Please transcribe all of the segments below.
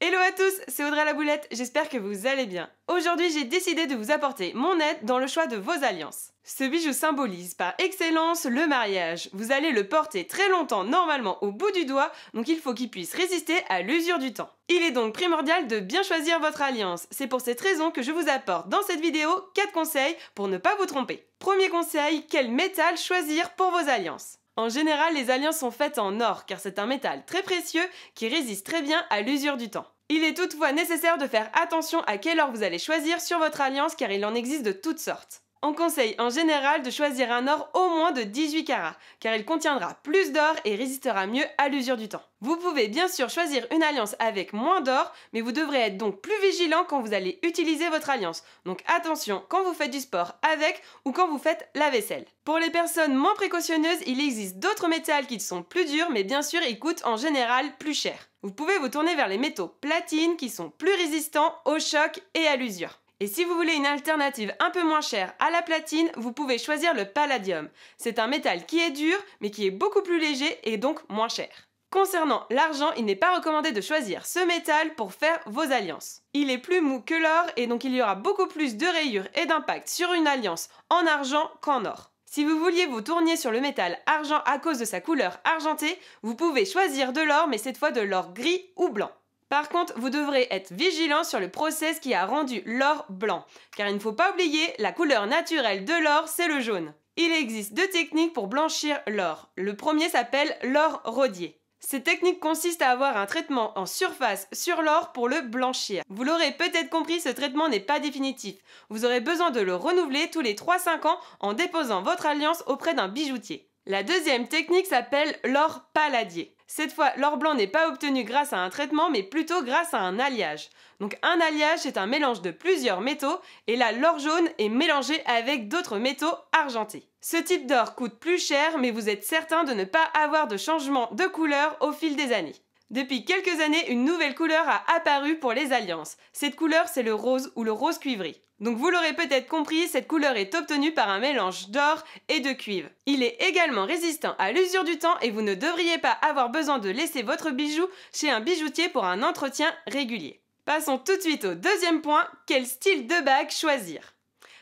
Hello à tous, c'est Audrey la Boulette, j'espère que vous allez bien. Aujourd'hui, j'ai décidé de vous apporter mon aide dans le choix de vos alliances. Ce bijou symbolise par excellence le mariage. Vous allez le porter très longtemps normalement au bout du doigt, donc il faut qu'il puisse résister à l'usure du temps. Il est donc primordial de bien choisir votre alliance. C'est pour cette raison que je vous apporte dans cette vidéo 4 conseils pour ne pas vous tromper. Premier conseil, quel métal choisir pour vos alliances ? En général, les alliances sont faites en or car c'est un métal très précieux qui résiste très bien à l'usure du temps. Il est toutefois nécessaire de faire attention à quel or vous allez choisir sur votre alliance car il en existe de toutes sortes. On conseille en général de choisir un or au moins de 18 carats car il contiendra plus d'or et résistera mieux à l'usure du temps. Vous pouvez bien sûr choisir une alliance avec moins d'or, mais vous devrez être donc plus vigilant quand vous allez utiliser votre alliance. Donc attention quand vous faites du sport avec ou quand vous faites la vaisselle. Pour les personnes moins précautionneuses, il existe d'autres métals qui sont plus durs, mais bien sûr ils coûtent en général plus cher. Vous pouvez vous tourner vers les métaux platine qui sont plus résistants au choc et à l'usure. Et si vous voulez une alternative un peu moins chère à la platine, vous pouvez choisir le palladium. C'est un métal qui est dur, mais qui est beaucoup plus léger et donc moins cher. Concernant l'argent, il n'est pas recommandé de choisir ce métal pour faire vos alliances. Il est plus mou que l'or et donc il y aura beaucoup plus de rayures et d'impact sur une alliance en argent qu'en or. Si vous vouliez vous tourner sur le métal argent à cause de sa couleur argentée, vous pouvez choisir de l'or, mais cette fois de l'or gris ou blanc. Par contre, vous devrez être vigilant sur le process qui a rendu l'or blanc, car il ne faut pas oublier, la couleur naturelle de l'or, c'est le jaune. Il existe 2 techniques pour blanchir l'or. Le premier s'appelle l'or rodier. Cette technique consiste à avoir un traitement en surface sur l'or pour le blanchir. Vous l'aurez peut-être compris, ce traitement n'est pas définitif. Vous aurez besoin de le renouveler tous les 3-5 ans en déposant votre alliance auprès d'un bijoutier. La deuxième technique s'appelle l'or palladier. Cette fois, l'or blanc n'est pas obtenu grâce à un traitement, mais plutôt grâce à un alliage. Donc un alliage, c'est un mélange de plusieurs métaux, et là, l'or jaune est mélangé avec d'autres métaux argentés. Ce type d'or coûte plus cher, mais vous êtes certain de ne pas avoir de changement de couleur au fil des années. Depuis quelques années, une nouvelle couleur a apparu pour les alliances. Cette couleur, c'est le rose ou le rose cuivré. Donc vous l'aurez peut-être compris, cette couleur est obtenue par un mélange d'or et de cuivre. Il est également résistant à l'usure du temps et vous ne devriez pas avoir besoin de laisser votre bijou chez un bijoutier pour un entretien régulier. Passons tout de suite au deuxième point, quel style de bague choisir ?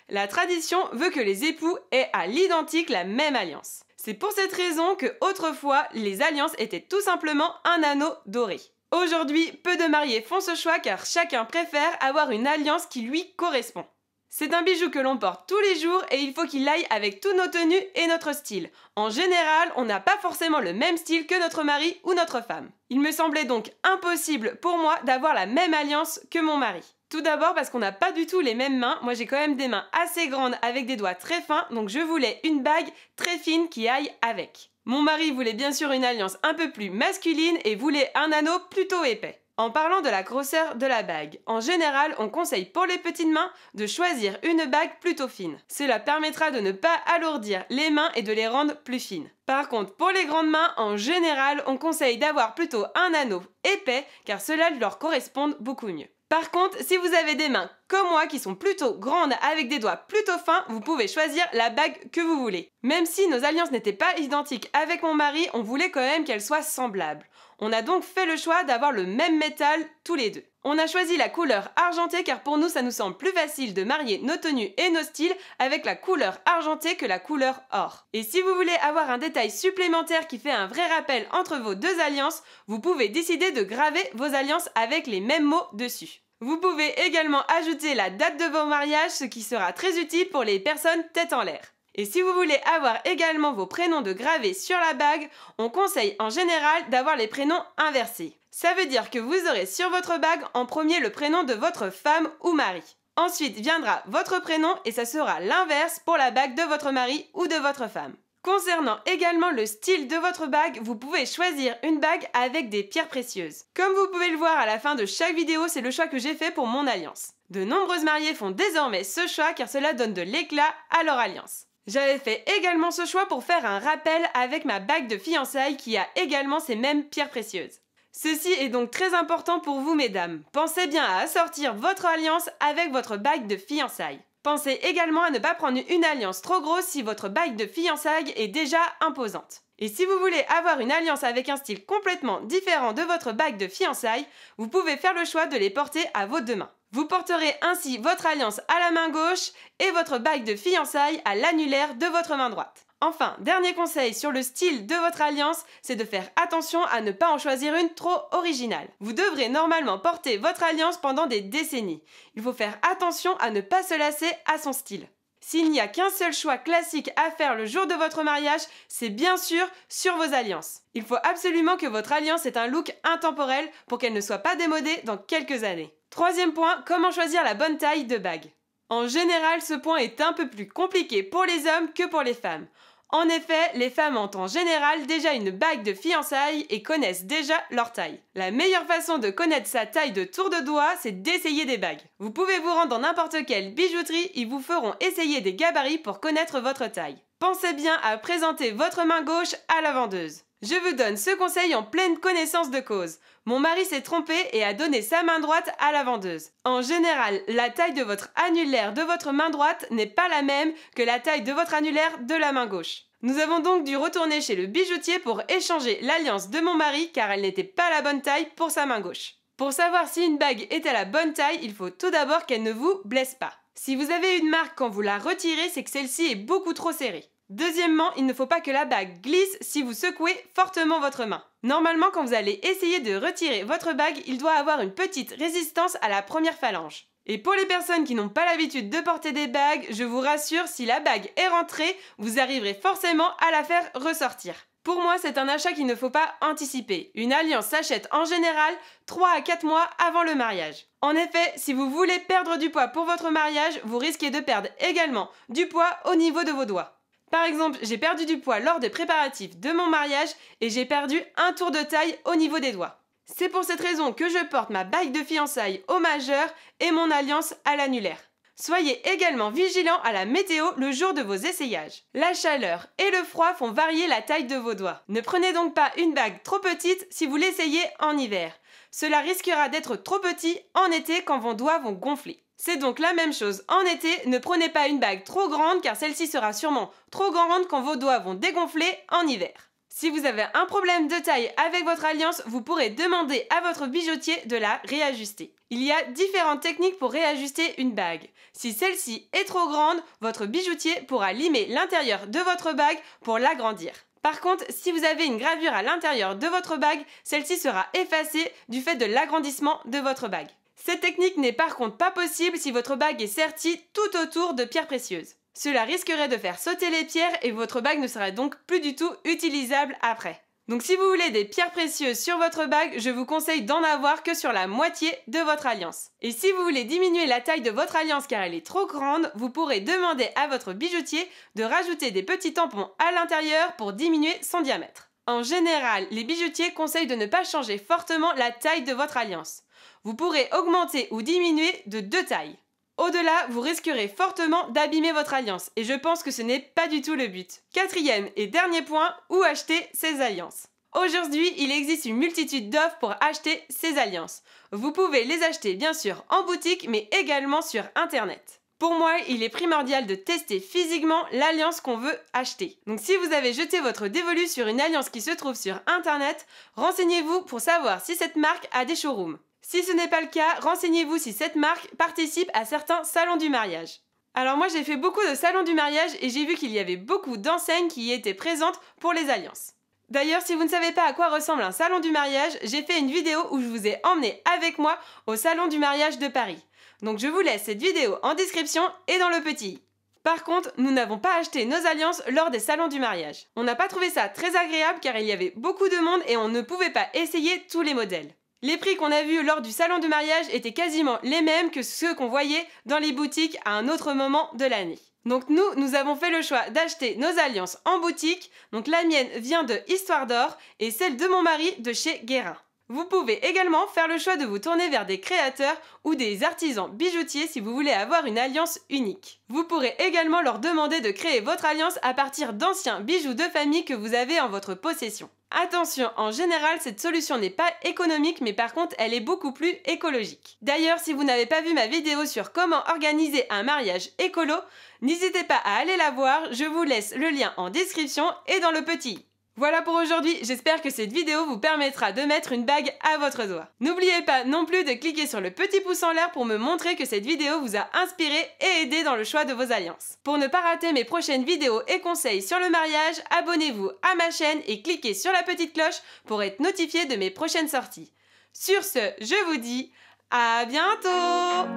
La tradition veut que les époux aient à l'identique la même alliance. C'est pour cette raison que autrefois, les alliances étaient tout simplement un anneau doré. Aujourd'hui, peu de mariés font ce choix car chacun préfère avoir une alliance qui lui correspond. C'est un bijou que l'on porte tous les jours et il faut qu'il aille avec tous nos tenues et notre style. En général, on n'a pas forcément le même style que notre mari ou notre femme. Il me semblait donc impossible pour moi d'avoir la même alliance que mon mari. Tout d'abord parce qu'on n'a pas du tout les mêmes mains. Moi j'ai quand même des mains assez grandes avec des doigts très fins, donc je voulais une bague très fine qui aille avec. Mon mari voulait bien sûr une alliance un peu plus masculine et voulait un anneau plutôt épais. En parlant de la grosseur de la bague, en général, on conseille pour les petites mains de choisir une bague plutôt fine. Cela permettra de ne pas alourdir les mains et de les rendre plus fines. Par contre, pour les grandes mains, en général, on conseille d'avoir plutôt un anneau épais car cela leur correspond beaucoup mieux. Par contre, si vous avez des mains comme moi qui sont plutôt grandes avec des doigts plutôt fins, vous pouvez choisir la bague que vous voulez. Même si nos alliances n'étaient pas identiques avec mon mari, on voulait quand même qu'elles soient semblables. On a donc fait le choix d'avoir le même métal tous les deux. On a choisi la couleur argentée car pour nous ça nous semble plus facile de marier nos tenues et nos styles avec la couleur argentée que la couleur or. Et si vous voulez avoir un détail supplémentaire qui fait un vrai rappel entre vos deux alliances, vous pouvez décider de graver vos alliances avec les mêmes mots dessus. Vous pouvez également ajouter la date de vos mariages, ce qui sera très utile pour les personnes tête en l'air. Et si vous voulez avoir également vos prénoms de gravés sur la bague, on conseille en général d'avoir les prénoms inversés. Ça veut dire que vous aurez sur votre bague en premier le prénom de votre femme ou mari. Ensuite viendra votre prénom et ça sera l'inverse pour la bague de votre mari ou de votre femme. Concernant également le style de votre bague, vous pouvez choisir une bague avec des pierres précieuses. Comme vous pouvez le voir à la fin de chaque vidéo, c'est le choix que j'ai fait pour mon alliance. De nombreuses mariées font désormais ce choix car cela donne de l'éclat à leur alliance. J'avais fait également ce choix pour faire un rappel avec ma bague de fiançailles qui a également ces mêmes pierres précieuses. Ceci est donc très important pour vous mesdames. Pensez bien à assortir votre alliance avec votre bague de fiançailles. Pensez également à ne pas prendre une alliance trop grosse si votre bague de fiançailles est déjà imposante. Et si vous voulez avoir une alliance avec un style complètement différent de votre bague de fiançailles, vous pouvez faire le choix de les porter à vos deux mains. Vous porterez ainsi votre alliance à la main gauche et votre bague de fiançailles à l'annulaire de votre main droite. Enfin, dernier conseil sur le style de votre alliance, c'est de faire attention à ne pas en choisir une trop originale. Vous devrez normalement porter votre alliance pendant des décennies. Il faut faire attention à ne pas se lasser à son style. S'il n'y a qu'un seul choix classique à faire le jour de votre mariage, c'est bien sûr sur vos alliances. Il faut absolument que votre alliance ait un look intemporel pour qu'elle ne soit pas démodée dans quelques années. Troisième point, comment choisir la bonne taille de bague. En général, ce point est un peu plus compliqué pour les hommes que pour les femmes. En effet, les femmes ont en général déjà une bague de fiançailles et connaissent déjà leur taille. La meilleure façon de connaître sa taille de tour de doigt, c'est d'essayer des bagues. Vous pouvez vous rendre dans n'importe quelle bijouterie, ils vous feront essayer des gabarits pour connaître votre taille. Pensez bien à présenter votre main gauche à la vendeuse. Je vous donne ce conseil en pleine connaissance de cause. Mon mari s'est trompé et a donné sa main droite à la vendeuse. En général, la taille de votre annulaire de votre main droite n'est pas la même que la taille de votre annulaire de la main gauche. Nous avons donc dû retourner chez le bijoutier pour échanger l'alliance de mon mari car elle n'était pas la bonne taille pour sa main gauche. Pour savoir si une bague est à la bonne taille, il faut tout d'abord qu'elle ne vous blesse pas. Si vous avez une marque quand vous la retirez, c'est que celle-ci est beaucoup trop serrée. Deuxièmement, il ne faut pas que la bague glisse si vous secouez fortement votre main. Normalement, quand vous allez essayer de retirer votre bague, il doit avoir une petite résistance à la première phalange. Et pour les personnes qui n'ont pas l'habitude de porter des bagues, je vous rassure, si la bague est rentrée, vous arriverez forcément à la faire ressortir. Pour moi, c'est un achat qu'il ne faut pas anticiper. Une alliance s'achète en général 3 à 4 mois avant le mariage. En effet, si vous voulez perdre du poids pour votre mariage, vous risquez de perdre également du poids au niveau de vos doigts. Par exemple, j'ai perdu du poids lors des préparatifs de mon mariage et j'ai perdu un tour de taille au niveau des doigts. C'est pour cette raison que je porte ma bague de fiançailles au majeur et mon alliance à l'annulaire. Soyez également vigilants à la météo le jour de vos essayages. La chaleur et le froid font varier la taille de vos doigts. Ne prenez donc pas une bague trop petite si vous l'essayez en hiver. Cela risquera d'être trop petit en été quand vos doigts vont gonfler. C'est donc la même chose en été, ne prenez pas une bague trop grande car celle-ci sera sûrement trop grande quand vos doigts vont dégonfler en hiver. Si vous avez un problème de taille avec votre alliance, vous pourrez demander à votre bijoutier de la réajuster. Il y a différentes techniques pour réajuster une bague. Si celle-ci est trop grande, votre bijoutier pourra limer l'intérieur de votre bague pour l'agrandir. Par contre, si vous avez une gravure à l'intérieur de votre bague, celle-ci sera effacée du fait de l'agrandissement de votre bague. Cette technique n'est par contre pas possible si votre bague est sertie tout autour de pierres précieuses. Cela risquerait de faire sauter les pierres et votre bague ne serait donc plus du tout utilisable après. Donc si vous voulez des pierres précieuses sur votre bague, je vous conseille d'en avoir que sur la moitié de votre alliance. Et si vous voulez diminuer la taille de votre alliance car elle est trop grande, vous pourrez demander à votre bijoutier de rajouter des petits tampons à l'intérieur pour diminuer son diamètre. En général, les bijoutiers conseillent de ne pas changer fortement la taille de votre alliance. Vous pourrez augmenter ou diminuer de 2 tailles. Au-delà, vous risquerez fortement d'abîmer votre alliance et je pense que ce n'est pas du tout le but. Quatrième et dernier point, où acheter ces alliances. Aujourd'hui, il existe une multitude d'offres pour acheter ces alliances. Vous pouvez les acheter bien sûr en boutique mais également sur internet. Pour moi, il est primordial de tester physiquement l'alliance qu'on veut acheter. Donc si vous avez jeté votre dévolu sur une alliance qui se trouve sur internet, renseignez-vous pour savoir si cette marque a des showrooms. Si ce n'est pas le cas, renseignez-vous si cette marque participe à certains salons du mariage. Alors moi j'ai fait beaucoup de salons du mariage et j'ai vu qu'il y avait beaucoup d'enseignes qui y étaient présentes pour les alliances. D'ailleurs, si vous ne savez pas à quoi ressemble un salon du mariage, j'ai fait une vidéo où je vous ai emmené avec moi au salon du mariage de Paris. Donc je vous laisse cette vidéo en description et dans le petit i. Par contre, nous n'avons pas acheté nos alliances lors des salons du mariage. On n'a pas trouvé ça très agréable car il y avait beaucoup de monde et on ne pouvait pas essayer tous les modèles. Les prix qu'on a vus lors du salon de mariage étaient quasiment les mêmes que ceux qu'on voyait dans les boutiques à un autre moment de l'année. Donc nous avons fait le choix d'acheter nos alliances en boutique. Donc la mienne vient de Histoire d'Or et celle de mon mari de chez Guérin. Vous pouvez également faire le choix de vous tourner vers des créateurs ou des artisans bijoutiers si vous voulez avoir une alliance unique. Vous pourrez également leur demander de créer votre alliance à partir d'anciens bijoux de famille que vous avez en votre possession. Attention, en général, cette solution n'est pas économique, mais par contre, elle est beaucoup plus écologique. D'ailleurs, si vous n'avez pas vu ma vidéo sur comment organiser un mariage écolo, n'hésitez pas à aller la voir, je vous laisse le lien en description et dans le petit. Voilà pour aujourd'hui, j'espère que cette vidéo vous permettra de mettre une bague à votre doigt. N'oubliez pas non plus de cliquer sur le petit pouce en l'air pour me montrer que cette vidéo vous a inspiré et aidé dans le choix de vos alliances. Pour ne pas rater mes prochaines vidéos et conseils sur le mariage, abonnez-vous à ma chaîne et cliquez sur la petite cloche pour être notifié de mes prochaines sorties. Sur ce, je vous dis à bientôt!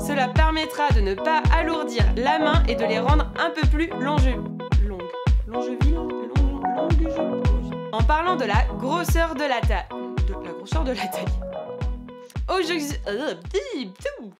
Cela permettra de ne pas alourdir la main et de les rendre un peu plus longeville. En parlant de la grosseur de la taille.